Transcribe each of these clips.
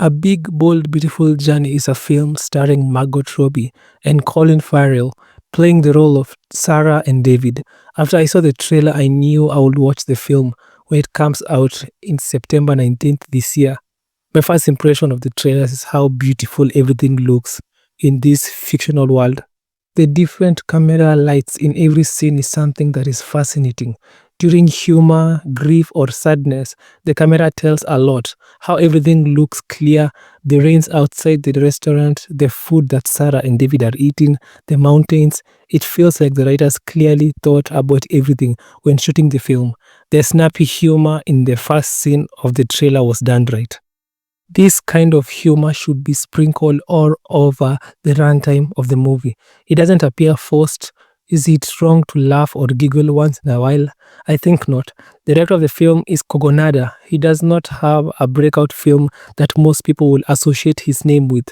A Big, Bold, Beautiful Journey is a film starring Margot Robbie and Colin Farrell playing the role of Sarah and David. After I saw the trailer, I knew I would watch the film when it comes out in September 19th this year. My first impression of the trailer is how beautiful everything looks in this fictional world. The different camera lights in every scene is something that is fascinating. During humor, grief, or sadness, the camera tells a lot. How everything looks clear, the rains outside the restaurant, the food that Sarah and David are eating, the mountains. It feels like the writers clearly thought about everything when shooting the film. The snappy humor in the first scene of the trailer was done right. This kind of humor should be sprinkled all over the runtime of the movie. It doesn't appear forced. Is it wrong to laugh or giggle once in a while? I think not. The director of the film is Kogonada. He does not have a breakout film that most people will associate his name with.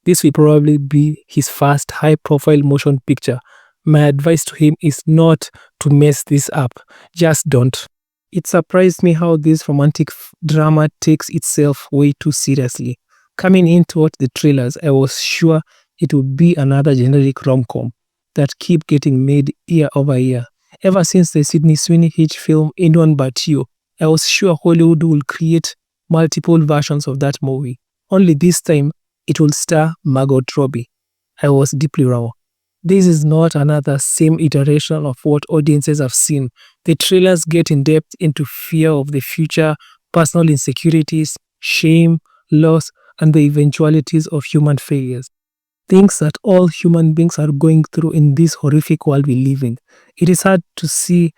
This will probably be his first high-profile motion picture. My advice to him is not to mess this up. Just don't. It surprised me how this romantic drama takes itself way too seriously. Coming into watch the trailers, I was sure it would be another generic rom-com that keep getting made year over year. Ever since the Sydney Sweeney hit film Anyone But You, I was sure Hollywood will create multiple versions of that movie. Only this time, it will star Margot Robbie. I was deeply wrong. This is not another same iteration of what audiences have seen. The trailers get in depth into fear of the future, personal insecurities, shame, loss, and the eventualities of human failures. Things that all human beings are going through in this horrific world we live in. It is hard to see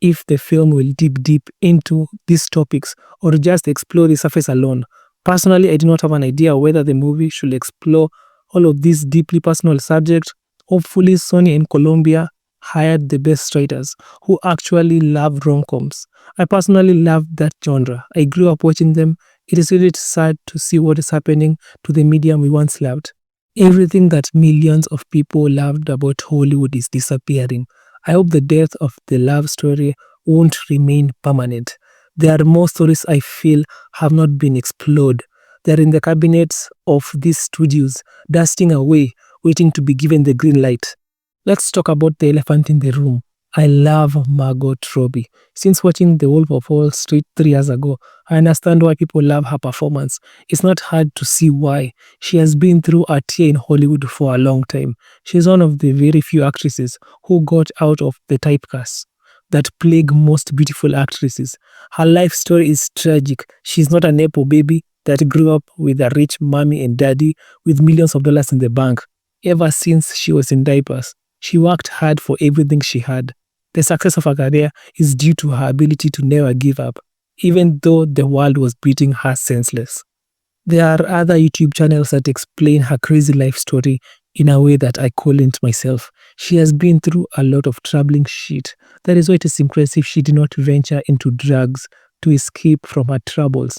if the film will deep into these topics or just explore the surface alone. Personally, I do not have an idea whether the movie should explore all of these deeply personal subjects. Hopefully, Sony and Columbia hired the best writers who actually love rom-coms. I personally love that genre. I grew up watching them. It is really sad to see what is happening to the medium we once loved. Everything that millions of people loved about Hollywood is disappearing. I hope the death of the love story won't remain permanent. There are more stories I feel have not been explored. They're in the cabinets of these studios, dusting away, waiting to be given the green light. Let's talk about the elephant in the room. I love Margot Robbie. Since watching The Wolf of Wall Street 3 years ago, I understand why people love her performance. It's not hard to see why. She has been through a tear in Hollywood for a long time. She's one of the very few actresses who got out of the typecast that plague most beautiful actresses. Her life story is tragic. She's not a nepo baby that grew up with a rich mommy and daddy with millions of dollars in the bank. Ever since she was in diapers, she worked hard for everything she had. The success of her career is due to her ability to never give up, even though the world was beating her senseless. There are other YouTube channels that explain her crazy life story in a way that I couldn't myself. She has been through a lot of troubling shit. That is why it is impressive she did not venture into drugs to escape from her troubles.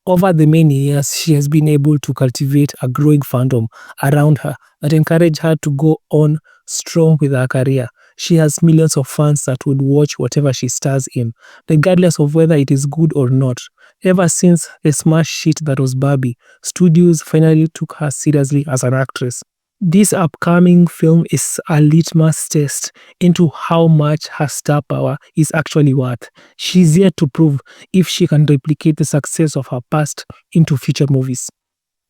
Over the many years, she has been able to cultivate a growing fandom around her that encourage her to go on strong with her career. She has millions of fans that would watch whatever she stars in, regardless of whether it is good or not. Ever since the smash hit that was Barbie, studios finally took her seriously as an actress. This upcoming film is a litmus test into how much her star power is actually worth. She's yet to prove if she can replicate the success of her past into future movies.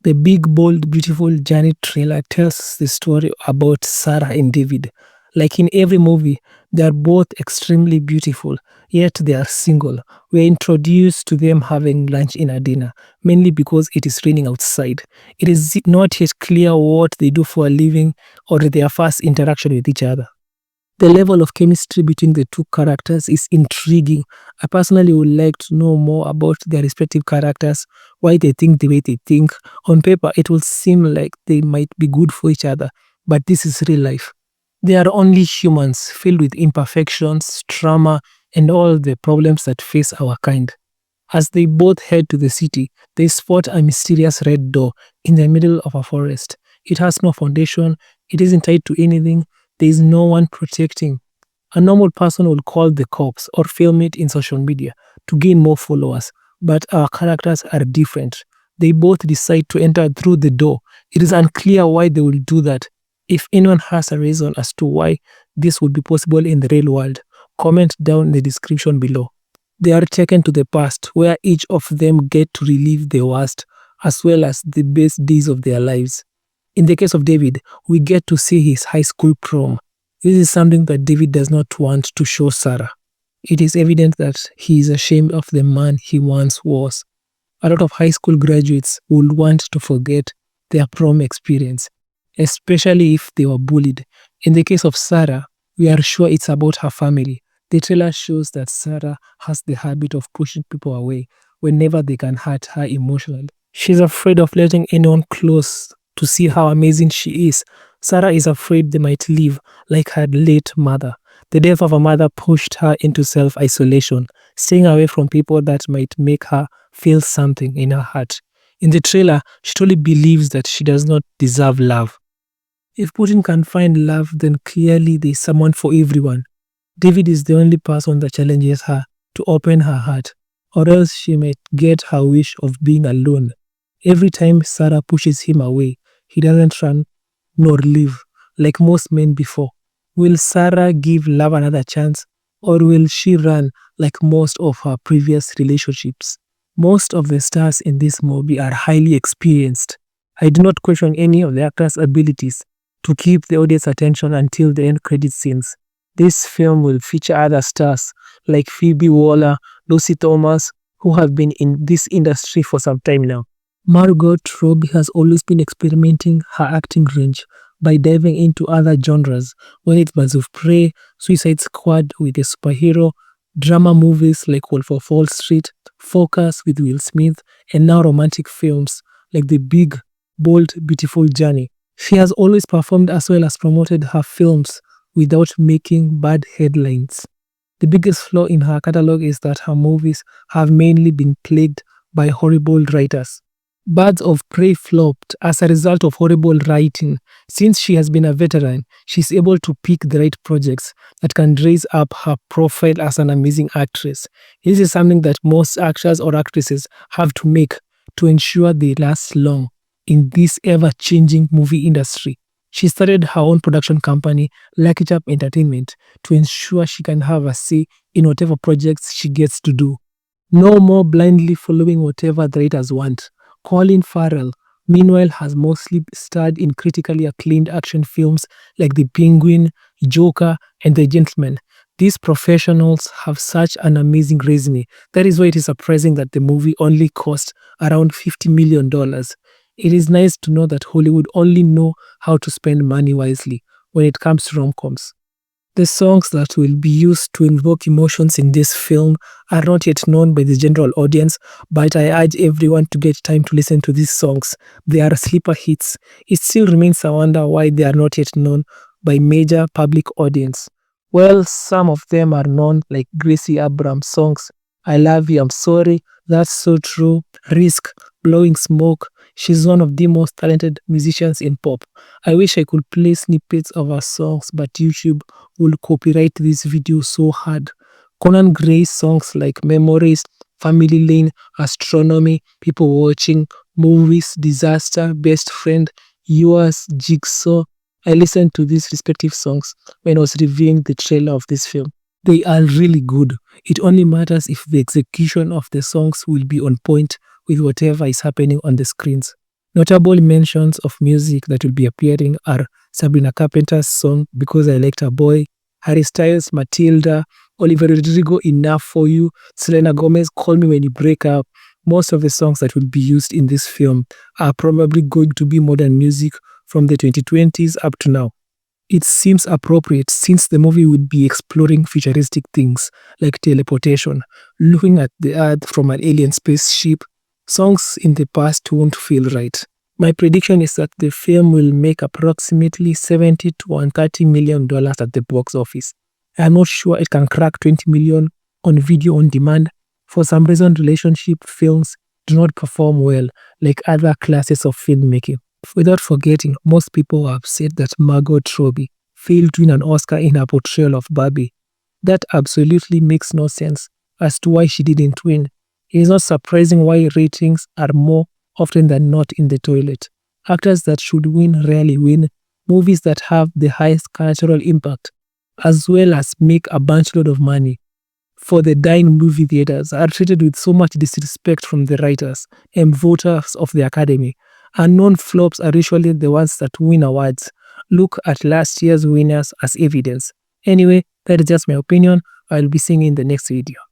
The Big, Bold, Beautiful Journey trailer tells the story about Sarah and David. Like in every movie, they are both extremely beautiful, yet they are single. We are introduced to them having lunch in a dinner, mainly because it is raining outside. It is not yet clear what they do for a living or their first interaction with each other. The level of chemistry between the two characters is intriguing. I personally would like to know more about their respective characters, why they think the way they think. On paper, it will seem like they might be good for each other, but this is real life. They are only humans filled with imperfections, trauma, and all the problems that face our kind. As they both head to the city, they spot a mysterious red door in the middle of a forest. It has no foundation, it isn't tied to anything, there is no one protecting. A normal person will call the cops or film it in social media to gain more followers, but our characters are different. they both decide to enter through the door. It is unclear why they will do that. If anyone has a reason as to why this would be possible in the real world, comment down in the description below. They are taken to the past, where each of them get to relive the worst as well as the best days of their lives. In the case of David, we get to see his high school prom. This is something that David does not want to show Sarah. It is evident that he is ashamed of the man he once was. A lot of high school graduates would want to forget their prom experience, especially if they were bullied. In the case of Sarah, we are sure it's about her family. The trailer shows that Sarah has the habit of pushing people away whenever they can hurt her emotionally. She's afraid of letting anyone close to see how amazing she is. Sarah is afraid they might leave, like her late mother. The death of her mother pushed her into self-isolation, staying away from people that might make her feel something in her heart. In the trailer, she truly believes that she does not deserve love. If Putin can find love, then clearly there is someone for everyone. David is the only person that challenges her to open her heart, or else she might get her wish of being alone. Every time Sarah pushes him away, he doesn't run nor leave, like most men before. Will Sarah give love another chance, or will she run like most of her previous relationships? Most of the stars in this movie are highly experienced. I do not question any of the actors' abilities to keep the audience attention until the end credit scenes. This film will feature other stars like Phoebe Waller, Lucy Thomas, who have been in this industry for some time now. Margot Robbie has always been experimenting her acting range by diving into other genres, whether it was of Prey, Suicide Squad with a superhero, drama movies like Wolf of Wall Street, Focus with Will Smith, and now romantic films like The Big, Bold, Beautiful Journey. She has always performed as well as promoted her films without making bad headlines. The biggest flaw in her catalog is that her movies have mainly been plagued by horrible writers. Birds of Prey flopped as a result of horrible writing. Since she has been a veteran, she's able to pick the right projects that can raise up her profile as an amazing actress. This is something that most actors or actresses have to make to ensure they last long in this ever-changing movie industry. She started her own production company, Lucky Chap Entertainment, to ensure she can have a say in whatever projects she gets to do. No more blindly following whatever the writers want. Colin Farrell, meanwhile, has mostly starred in critically acclaimed action films like The Penguin, Joker, and The Gentleman. These professionals have such an amazing resume. That is why it is surprising that the movie only cost around $50 million. It is nice to know that Hollywood only know how to spend money wisely when it comes to rom-coms. The songs that will be used to invoke emotions in this film are not yet known by the general audience, but I urge everyone to get time to listen to these songs. They are sleeper hits. It still remains a wonder why they are not yet known by major public audience. Well, some of them are known, like Gracie Abrams songs, I Love You, I'm Sorry, That's So True, Risk, Blowing Smoke. She's one of the most talented musicians in pop. I wish I could play snippets of her songs, but YouTube will copyright this video so hard. Conan Gray's songs like Memories, Family Lane, Astronomy, People Watching, Movies, Disaster, Best Friend, Yours, Jigsaw. I listened to these respective songs when I was reviewing the trailer of this film. They are really good. It only matters if the execution of the songs will be on point with whatever is happening on the screens. Notable mentions of music that will be appearing are Sabrina Carpenter's song Because I Liked a Boy, Harry Styles' Matilda, Olivia Rodrigo Enough for You, Selena Gomez Call Me When You Break Up. Most of the songs that will be used in this film are probably going to be modern music from the 2020s up to now. It seems appropriate since the movie would be exploring futuristic things like teleportation, looking at the Earth from an alien spaceship. Songs in the past won't feel right. My prediction is that the film will make approximately $70 to $130 million at the box office. I am not sure it can crack 20 million on video on demand. For some reason, relationship films do not perform well like other classes of filmmaking. Without forgetting, most people are upset that Margot Robbie failed to win an Oscar in her portrayal of Barbie. That absolutely makes no sense as to why she didn't win. It is not surprising why ratings are more often than not in the toilet. Actors that should win rarely win. Movies that have the highest cultural impact, as well as make a bunch load of money for the dying movie theaters, are treated with so much disrespect from the writers and voters of the Academy. Unknown flops are usually the ones that win awards. Look at last year's winners as evidence. Anyway, that is just my opinion. I'll be seeing you in the next video.